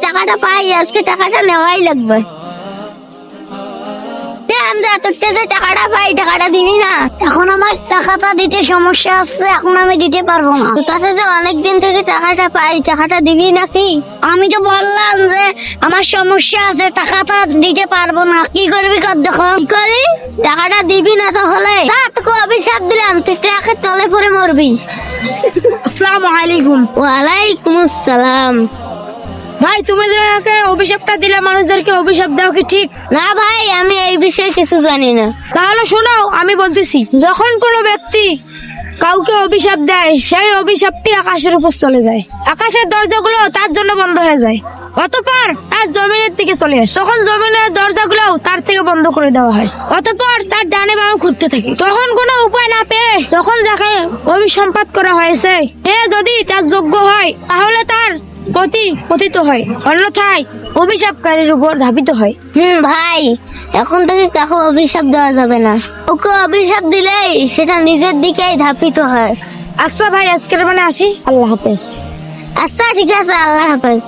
টাকাটা পাই, আজকে টাকাটা নেওয়াই লাগবে। টাকাটা পাই, টাকাটা দিবি না? এখন আমার টাকাটা দিতে সমস্যা আছে, এখন আমি দিতে পারবো না। তোর কাছে যে অনেকদিন থেকে টাকাটা পাই, টাকাটা দিবি নাকি? আমি তো বললাম যে আমার সমস্যা আছে, টাকাটা দিতে পারবো না। কি করবি কর, দেখো কি করি। টাকাটা দিবি না তাহলে তোকে অভিশাপ দিলাম, তুই ট্রাকের তলে পড়ে মরবি। আসসালামু আলাইকুম। ওয়ালাইকুম আসসালাম। ভাই তুমি যে অভিশাপটা দিলে মানুষদেরকে অভিশাপ দাও কি ঠিক? না ভাই, আমি এই বিষয়ে কিছু জানি না। তাহলে শোনো, আমি বলতেছি, যখন কোনো ব্যক্তি কাউকে অভিশাপ দেয়, সেই অভিশাপটি আকাশের উপর চলে যায়। আকাশের দরজাগুলো তার জন্য বন্ধ হয়ে যায়। অতঃপর তার জমিনের দিকে চলে আসে, তখন জমিনের দরজাগুলো তার থেকে বন্ধ করে দেওয়া হয়। অতঃপর তার ডানে বামে ঘুরতে থাকে। তখন কোনো উপায় না পেয়ে তখন যাকে অভিসম্পাত করা হয়েছে, সে যদি তার যোগ্য হয় তাহলে তার প্রতি পতিত হয়, অন্যথায় অভিশাপকারীর উপর ধাবিত হয়। ভাই, এখন থেকে কাউকে অভিশাপ দেওয়া যাবে না। ওকে অভিশাপ দিলেই সেটা নিজের দিকেই ধাপিত হয়। আচ্ছা ভাই, আজকের মানে আসি। আল্লাহ হাফেজ। আচ্ছা ঠিক আছে, আল্লাহ হাফেজ।